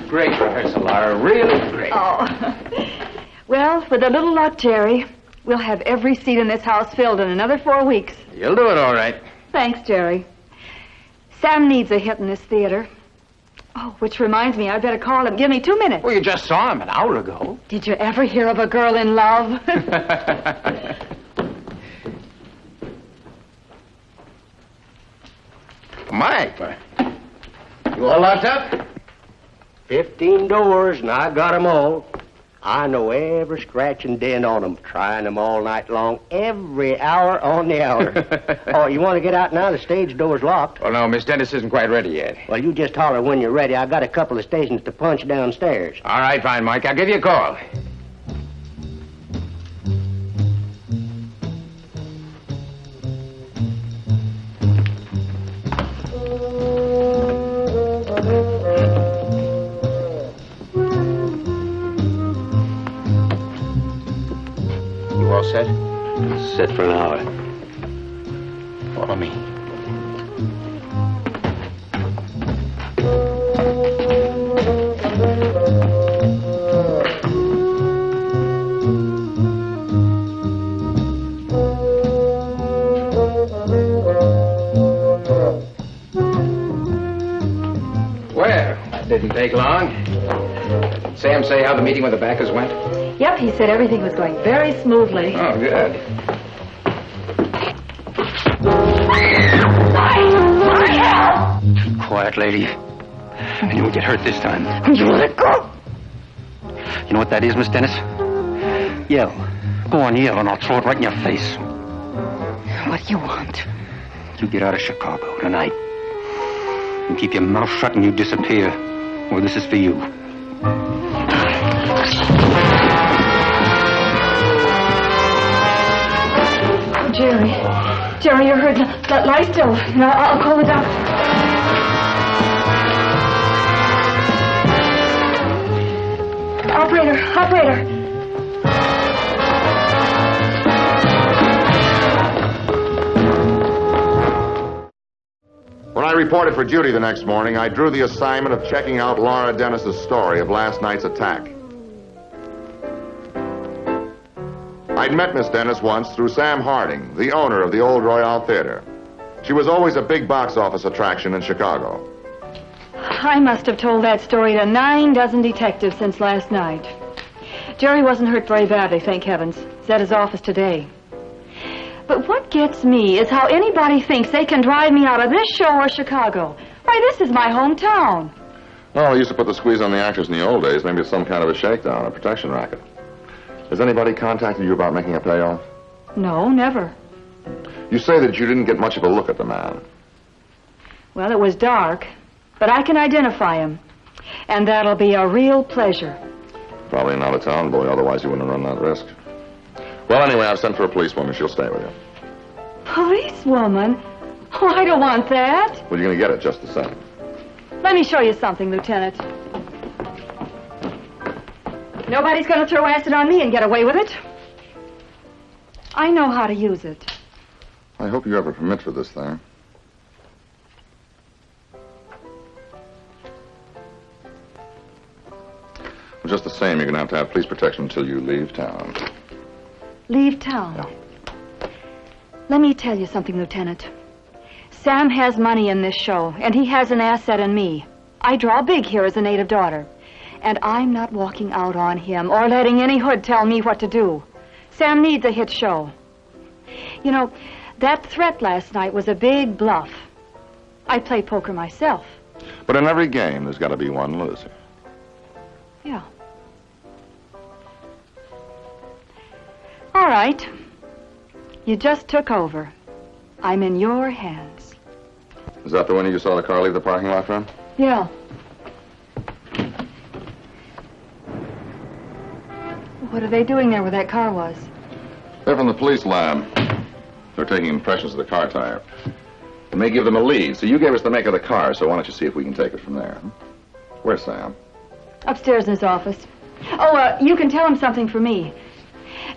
Great rehearsal, Laura. Really great. Oh. Well, with a little luck, Jerry, we'll have every seat in this house filled in another 4 weeks. You'll do it all right. Thanks, Jerry. Sam needs a hit in this theater. Oh, which reminds me, I'd better call him. Give me 2 minutes. Well, you just saw him an hour ago. Did you ever hear of a girl in love? Mike, you all locked up? 15 doors, and I got 'em all. I know every scratch and dent on 'em, trying 'em all night long, every hour on the hour. Oh, you want to get out now? The stage door's locked. Well, no, Miss Dennis isn't quite ready yet. Well, you just holler when you're ready. I got a couple of stations to punch downstairs. All right, fine, Mike. I'll give you a call. All set? Set for an hour. Follow me. Well, that didn't take long. Did Sam say how the meeting with the backers went? Yep, he said everything was going very smoothly. Oh, good. Quiet, lady. And you won't get hurt this time. You let go. You know what that is, Miss Dennis? Yell. Go on, yell, and I'll throw it right in your face. What do you want? You get out of Chicago tonight. And keep your mouth shut and you disappear. Or this is for you. Jerry, you're hurt. Lie still. I'll call the doctor. Operator. When I reported for duty the next morning, I drew the assignment of checking out Laura Dennis's story of last night's attack. I'd met Miss Dennis once through Sam Harding, the owner of the Old Royale Theater. She was always a big box office attraction in Chicago. I must have told that story to 9 dozen detectives since last night. Jerry wasn't hurt very badly, thank heavens. He's at his office today. But what gets me is how anybody thinks they can drive me out of this show or Chicago. Why, this is my hometown. Well, we used to put the squeeze on the actors in the old days. Maybe it's some kind of a shakedown, a protection racket. Has anybody contacted you about making a payoff? No, never. You say that you didn't get much of a look at the man. Well, it was dark, but I can identify him. And that'll be a real pleasure. Probably an out-of-town boy, otherwise you wouldn't have run that risk. Well, anyway, I've sent for a policewoman. She'll stay with you. Policewoman? Oh, I don't want that. Well, you're going to get it just the same. Let me show you something, Lieutenant. Nobody's going to throw acid on me and get away with it. I know how to use it. I hope you have a permit for this thing. Well, just the same, you're going to have police protection until you leave town. Leave town? Yeah. Let me tell you something, Lieutenant. Sam has money in this show, and he has an asset in me. I draw big here as a native daughter. And I'm not walking out on him or letting any hood tell me what to do. Sam needs a hit show. You know, that threat last night was a big bluff. I play poker myself. But in every game, there's got to be one loser. Yeah. All right. You just took over. I'm in your hands. Is that the one you saw the car leave the parking lot from? Yeah. What are they doing there where that car was? They're from the police lab. They're taking impressions of the car tire. It may give them a lead, so you gave us the make of the car, so why don't you see if we can take it from there? Where's Sam? Upstairs in his office. Oh, you can tell him something for me.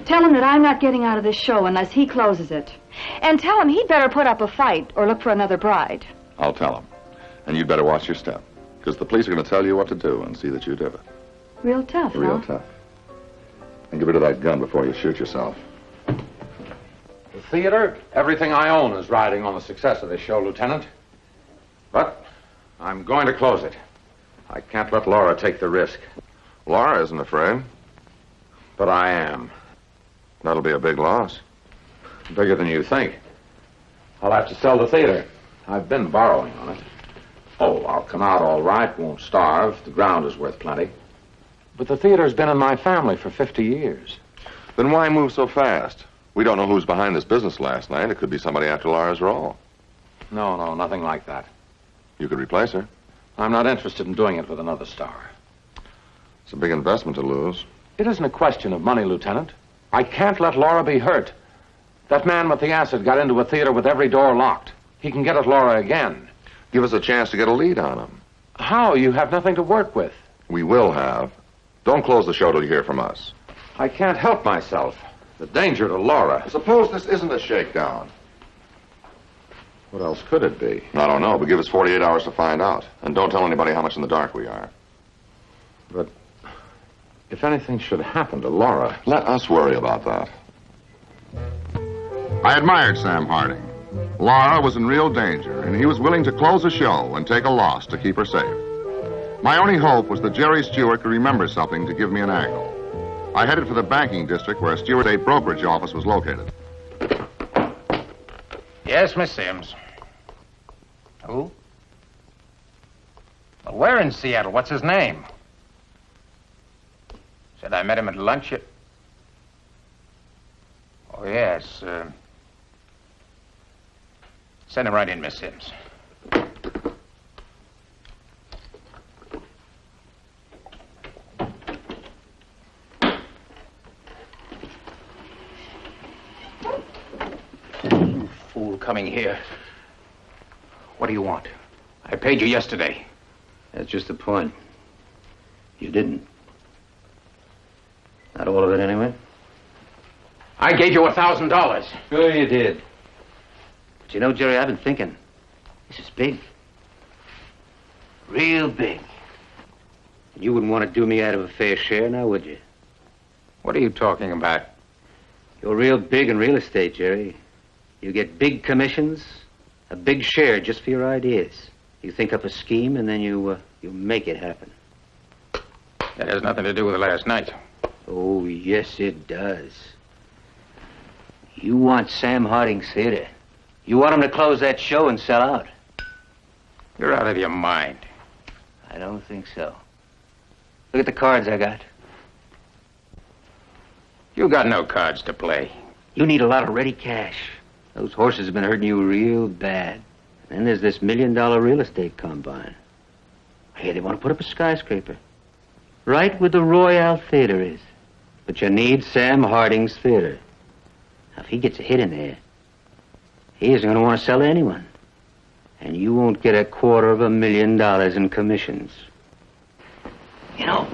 Tell him that I'm not getting out of this show unless he closes it. And tell him he'd better put up a fight or look for another bride. I'll tell him. And you'd better watch your step. because the police are going to tell you what to do and see that you did it. Real tough, Real huh? tough. And get rid of that gun before you shoot yourself. The theater, everything I own is riding on the success of this show, Lieutenant. But I'm going to close it. I can't let Laura take the risk. Laura isn't afraid. But I am. That'll be a big loss. Bigger than you think. I'll have to sell the theater. I've been borrowing on it. Oh, I'll come out all right, won't starve. The ground is worth plenty. But the theater's been in my family for 50 years. Then why move so fast? We don't know who's behind this business last night. It could be somebody after Laura's role. No, nothing like that. You could replace her. I'm not interested in doing it with another star. It's a big investment to lose. It isn't a question of money, Lieutenant. I can't let Laura be hurt. That man with the acid got into a theater with every door locked. He can get at Laura again. Give us a chance to get a lead on him. How? You have nothing to work with. We will have. Don't close the show till you hear from us. I can't help myself. The danger to Laura. Suppose this isn't a shakedown. What else could it be? I don't know, but give us 48 hours to find out. And don't tell anybody how much in the dark we are. But if anything should happen to Laura... Let us worry about that. I admired Sam Harding. Laura was in real danger, and he was willing to close a show and take a loss to keep her safe. My only hope was that Jerry Stewart could remember something to give me an angle. I headed for the banking district where Stewart State brokerage office was located. Yes, Miss Sims. Who? Well, where in Seattle? What's his name? Said I met him at lunch at... Oh, yes. Send him right in, Miss Sims. You fool coming here. What do you want? I paid you yesterday. That's just the point. You didn't. Not all of it, anyway. I gave you $1,000. Sure you did. But you know, Jerry, I've been thinking. This is big. Real big. And you wouldn't want to do me out of a fair share, now, would you? What are you talking about? You're real big in real estate, Jerry. You get big commissions, a big share just for your ideas. You think up a scheme, and then you make it happen. That has nothing to do with last night. Oh, yes, it does. You want Sam Harding's theater. You want him to close that show and sell out. You're out of your mind. I don't think so. Look at the cards I got. You got no cards to play. You need a lot of ready cash. Those horses have been hurting you real bad. And then there's this $1 million real estate combine. Hey, they want to put up a skyscraper. Right where the Royale Theater is. But you need Sam Harding's theater. Now, if he gets a hit in there, he isn't going to want to sell to anyone. And you won't get $250,000 in commissions. You know,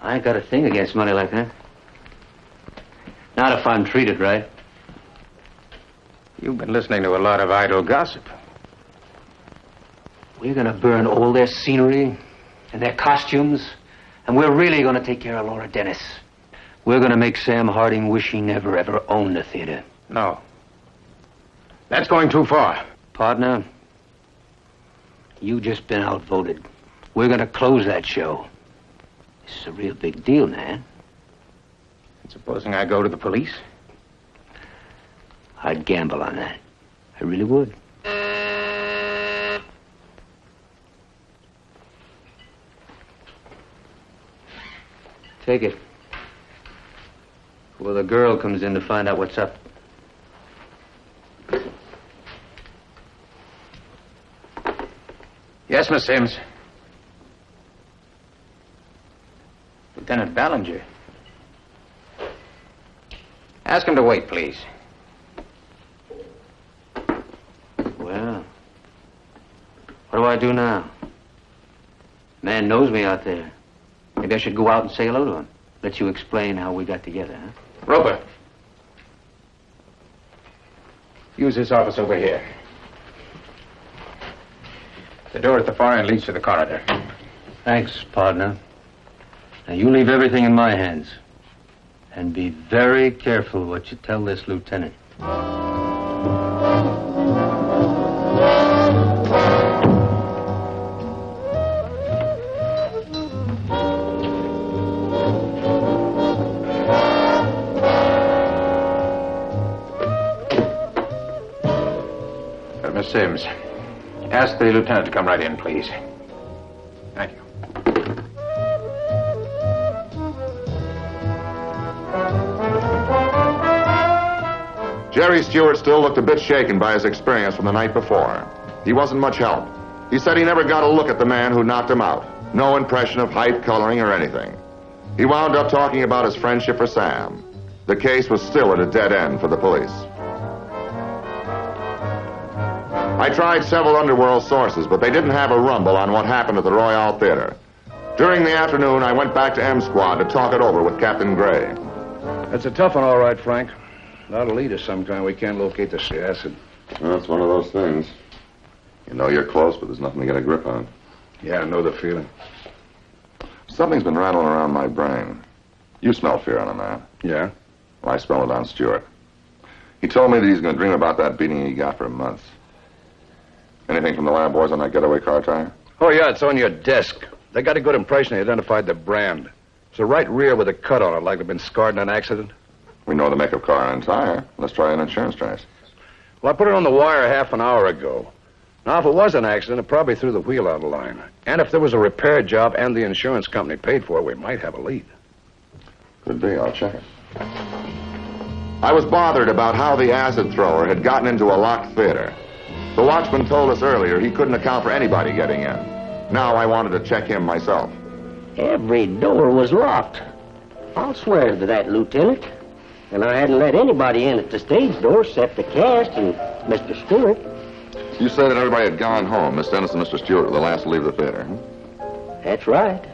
I ain't got a thing against money like that. Not if I'm treated right. You've been listening to a lot of idle gossip. We're going to burn all their scenery and their costumes, and we're really going to take care of Laura Dennis. We're going to make Sam Harding wish he never, ever owned a theater. No. That's going too far. Partner, you just been outvoted. We're going to close that show. This is a real big deal, man. And supposing I go to the police? I'd gamble on that. I really would. Take it. Well, the girl comes in to find out what's up. Yes, Miss Sims. Lieutenant Ballinger. Ask him to wait, please. Well, what do I do now? Man knows me out there. Maybe I should go out and say hello to him. Let you explain how we got together, huh? Roper. Use this office over here. The door at the far end leads to the corridor. Thanks, partner. Now, you leave everything in my hands. And be very careful what you tell this lieutenant. Miss Sims, ask the lieutenant to come right in, please. Thank you. Jerry Stewart still looked a bit shaken by his experience from the night before. He wasn't much help. He said he never got a look at the man who knocked him out. No impression of height, coloring, or anything. He wound up talking about his friendship for Sam. The case was still at a dead end for the police. I tried several underworld sources, but they didn't have a rumble on what happened at the Royale Theater. During the afternoon, I went back to M Squad to talk it over with Captain Gray. That's a tough one, all right, Frank. That'll lead us sometime. We can't locate the acid. Well, that's one of those things. You know you're close, but there's nothing to get a grip on. Yeah, I know the feeling. Something's been rattling around my brain. You smell fear on a man. Yeah? Well, I smell it on Stewart. He told me that he's going to dream about that beating he got for months. Anything from the lab boys on that getaway car tire? Oh, yeah, it's on your desk. They got a good impression. They identified the brand. It's a right rear with a cut on it, like they've been scarred in an accident. We know the make of car and tire. Let's try an insurance trace. Well, I put it on the wire half an hour ago. Now, if it was an accident, it probably threw the wheel out of line. And if there was a repair job and the insurance company paid for it, we might have a lead. Could be. I'll check it. I was bothered about how the acid thrower had gotten into a locked theater. The watchman told us earlier he couldn't account for anybody getting in. Now I wanted to check him myself. Every door was locked. I'll swear to that, Lieutenant. And I hadn't let anybody in at the stage door except the cast and Mr. Stewart. You said that everybody had gone home. Miss Dennis and Mr. Stewart were the last to leave the theater. That's right.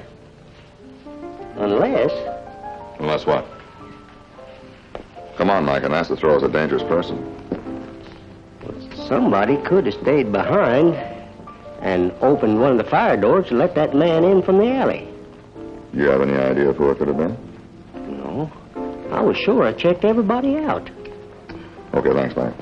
Unless... Unless what? Come on, Mike. An acid thrower is a dangerous person. Somebody could have stayed behind and opened one of the fire doors to let that man in from the alley. You have any idea of who it could have been? No. I was sure I checked everybody out. Okay, thanks, Mike.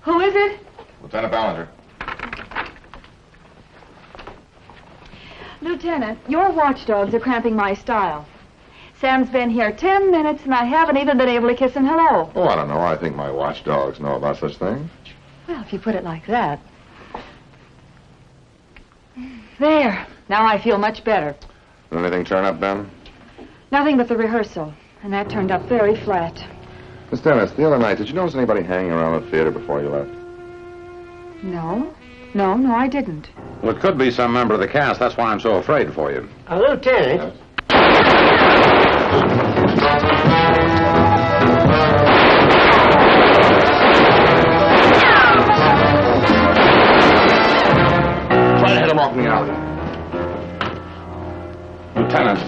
Who is it? Lieutenant Ballinger. Lieutenant, your watchdogs are cramping my style. Sam's been here 10 minutes and I haven't even been able to kiss him hello. Oh, I don't know. I think my watchdogs know about such things. Well, if you put it like that. There. Now I feel much better. Did anything turn up, Ben? Nothing but the rehearsal. And that turned up very flat. Miss Dennis, the other night, did you notice anybody hanging around the theater before you left? No. No, I didn't. Well, it could be some member of the cast. That's why I'm so afraid for you. Lieutenant... Try to head him off in the alley. Lieutenant,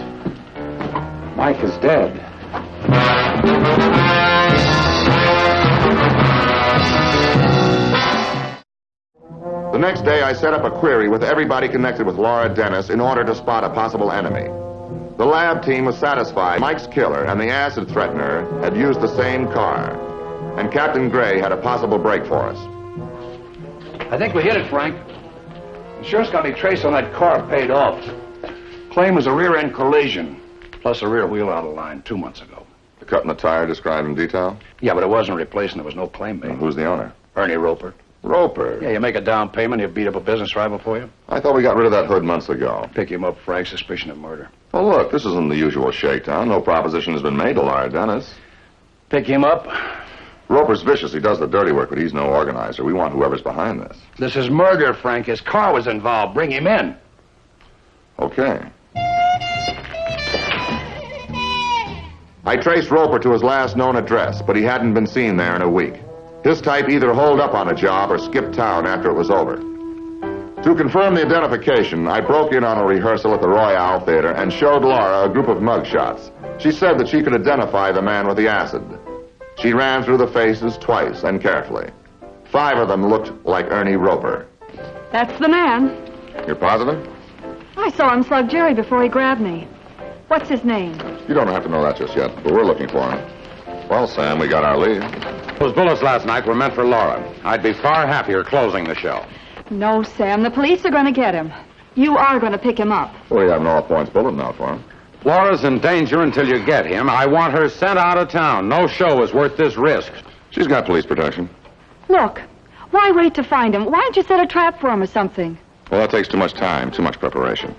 Mike is dead. The next day, I set up a query with everybody connected with Laura Dennis in order to spot a possible enemy. The lab team was satisfied Mike's killer and the acid threatener had used the same car. And Captain Gray had a possible break for us. I think we hit it, Frank. Insurance company trace on that car paid off. Claim was a rear-end collision, plus a rear wheel out of line 2 months ago. The cut in the tire described in detail? Yeah, but it wasn't replaced and there was no claim made. Who's the owner? Ernie Roper. Roper? Yeah, you make a down payment, you beat up a business rival for you. I thought we got rid of that hood months ago. Pick him up, Frank, suspicion of murder. Well, look, this isn't the usual shakedown. No proposition has been made to Laura Dennis. Pick him up. Roper's vicious. He does the dirty work, but he's no organizer. We want whoever's behind this. This is murder, Frank. His car was involved. Bring him in. Okay. I traced Roper to his last known address, but he hadn't been seen there in a week. His type either holed up on a job or skipped town after it was over. To confirm the identification, I broke in on a rehearsal at the Royale Theater and showed Laura a group of mugshots. She said that she could identify the man with the acid. She ran through the faces twice and carefully. 5 of them looked like Ernie Roper. That's the man. You're positive? I saw him slug Jerry before he grabbed me. What's his name? You don't have to know that just yet, but we're looking for him. Well, Sam, we got our lead. Those bullets last night were meant for Laura. I'd be far happier closing the show. No, Sam. The police are going to get him. You are going to pick him up. We have no points bulletin out for him. Laura's in danger until you get him. I want her sent out of town. No show is worth this risk. She's got police protection. Look, why wait to find him? Why don't you set a trap for him or something? Well, that takes too much time, too much preparation.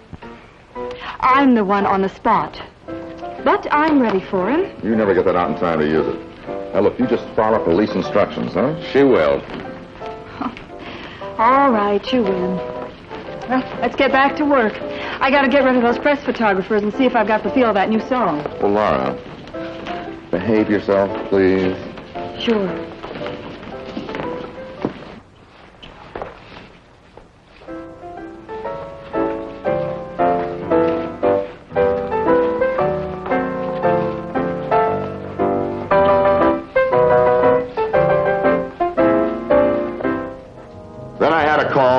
I'm the one on the spot. But I'm ready for him. You never get that out in time to use it. Now, look, you just follow police instructions, huh? She will. All right, you win. Well, let's get back to work. I got to get rid of those press photographers and see if I've got the feel of that new song. Well, Laura, behave yourself, please. Sure.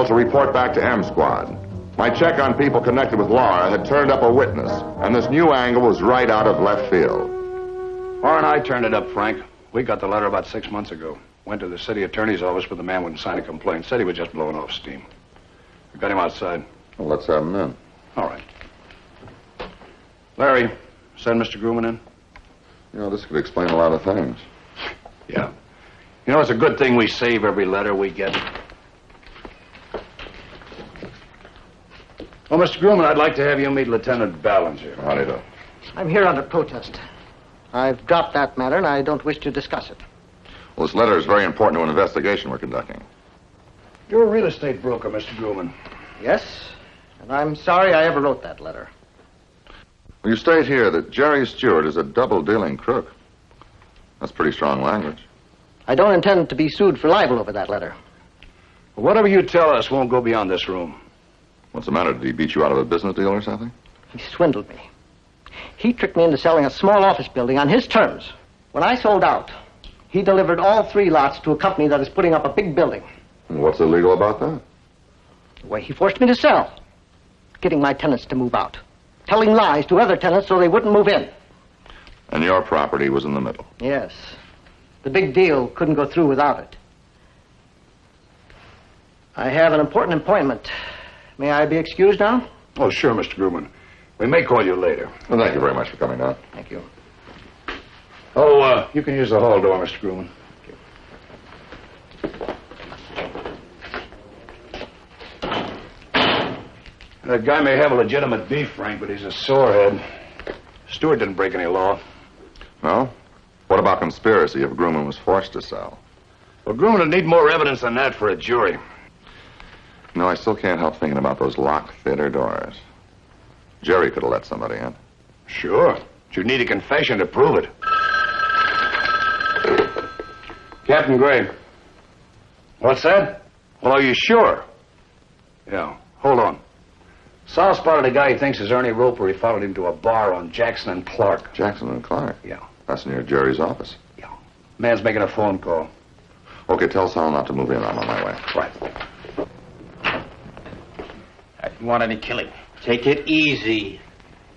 To report back to M Squad. My check on people connected with Laura had turned up a witness, and this new angle was right out of left field. Laura and I turned it up, Frank. We got the letter about 6 months ago. Went to the city attorney's office, but the man wouldn't sign a complaint. Said he was just blowing off steam. We got him outside. Well, let's have him in. All right. Larry, send Mr. Grumman in. You know, this could explain a lot of things. Yeah. You know, it's a good thing we save every letter we get. Well, Mr. Grumman, I'd like to have you meet Lieutenant Ballinger. How do you do? I'm here under protest. I've dropped that matter, and I don't wish to discuss it. Well, this letter is very important to an investigation we're conducting. You're a real estate broker, Mr. Grumman. Yes, and I'm sorry I ever wrote that letter. Well, you state here that Jerry Stewart is a double-dealing crook. That's pretty strong language. I don't intend to be sued for libel over that letter. Well, whatever you tell us won't go beyond this room. What's the matter? Did he beat you out of a business deal or something? He swindled me. He tricked me into selling a small office building on his terms. When I sold out, he delivered all 3 lots to a company that is putting up a big building. And what's illegal about that? The way he forced me to sell. Getting my tenants to move out. Telling lies to other tenants so they wouldn't move in. And your property was in the middle. Yes. The big deal couldn't go through without it. I have an important appointment. May I be excused now? Oh, sure, Mr. Grumman. We may call you later. Well, thank you very much for coming down. Thank you. Oh, you can use the hall door, Mr. Grumman. That guy may have a legitimate beef, Frank, but he's a sorehead. Stewart didn't break any law. No? What about conspiracy if Grumman was forced to sell? Well, Grumman would need more evidence than that for a jury. No, I still can't help thinking about those locked theater doors. Jerry could have let somebody in. Sure. But you'd need a confession to prove it. Captain Gray. What's that? Well, are you sure? Yeah. Hold on. Sal spotted a guy he thinks is Ernie Roper. He followed him to a bar on Jackson and Clark. Jackson and Clark? Yeah. That's near Jerry's office. Yeah. Man's making a phone call. Okay, tell Sal not to move in. I'm on my way. Right. You want any killing? Take it easy.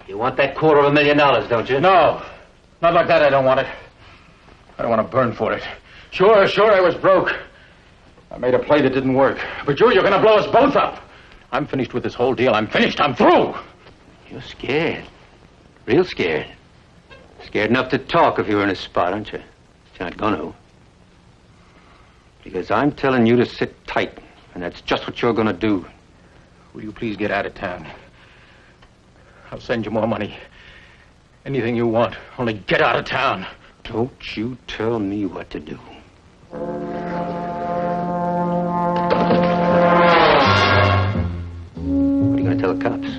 You want that $250,000, don't you? No. Not like that, I don't want it. I don't want to burn for it. Sure, I was broke. I made a play that didn't work. But you're going to blow us both up. I'm finished with this whole deal. I'm finished. I'm through. You're scared. Real scared. Scared enough to talk if you're in a spot, aren't you? But you're not gonna. Because I'm telling you to sit tight, and that's just what you're gonna do. Will you please get out of town? I'll send you more money. Anything you want. Only get out of town. Don't you tell me what to do. What are you going to tell the cops?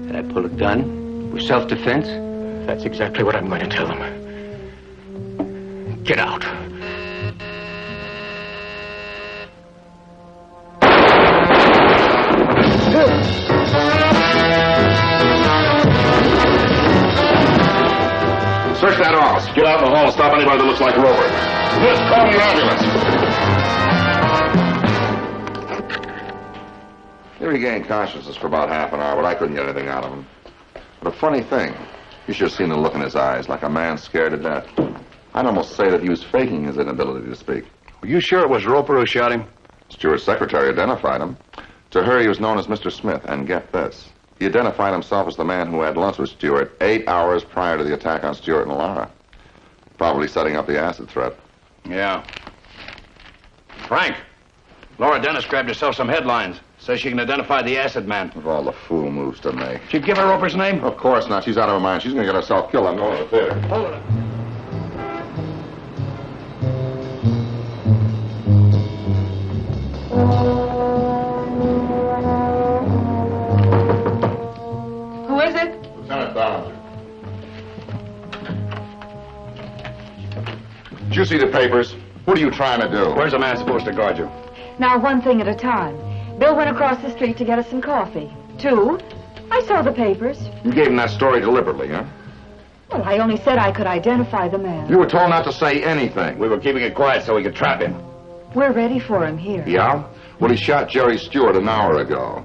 That I pulled a gun? For self-defense? That's exactly what I'm going to tell him. Get out. Search that office. Get out in the hall and stop anybody that looks like Roper. Just call the ambulance. He regained consciousness for about half an hour, but I couldn't get anything out of him. But a funny thing, you should have seen the look in his eyes, like a man scared to death. I'd almost say that he was faking his inability to speak. Were you sure it was Roper who shot him? Stewart's secretary identified him. To her, he was known as Mr. Smith, and get this. He identified himself as the man who had lunch with Stewart 8 hours prior to the attack on Stewart and Lara. Probably setting up the acid threat. Yeah. Frank, Laura Dennis grabbed herself some headlines. Says she can identify the acid man. Of all the fool moves to make. Did you give her Roper's name? Of course not. She's out of her mind. She's going to get herself killed. I'm going to the theater. Hold it. Who is it? Lieutenant Ballinger. Did you see the papers? What are you trying to do? Where's a man supposed to guard you? Now, one thing at a time. Bill went across the street to get us some coffee. 2, I saw the papers. You gave him that story deliberately, huh? Well, I only said I could identify the man. You were told not to say anything. We were keeping it quiet so we could trap him. We're ready for him here. Yeah? Well, he shot Jerry Stewart an hour ago.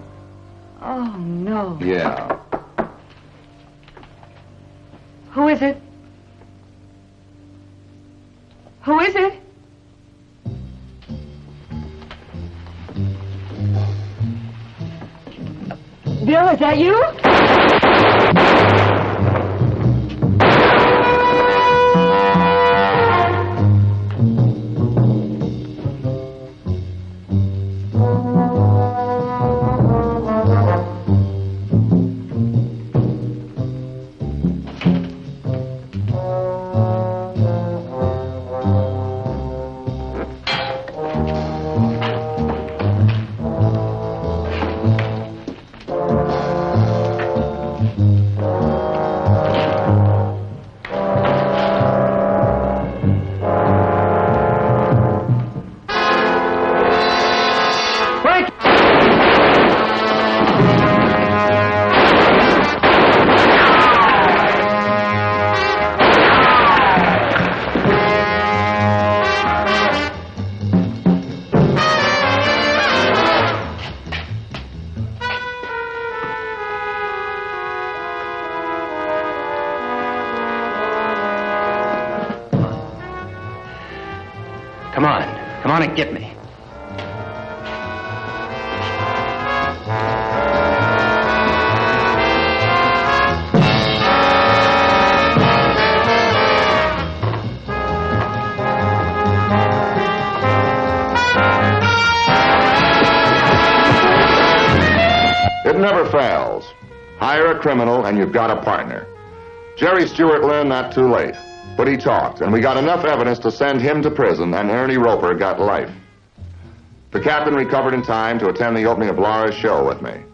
Oh, no. Yeah. Who is it? Who is it? Bill, is that you? Come on. Come on and get me. It never fails. Hire a criminal and you've got a partner. Jerry Stewart learned that too late. But he talked, and we got enough evidence to send him to prison, and Ernie Roper got life. The captain recovered in time to attend the opening of Laura's show with me.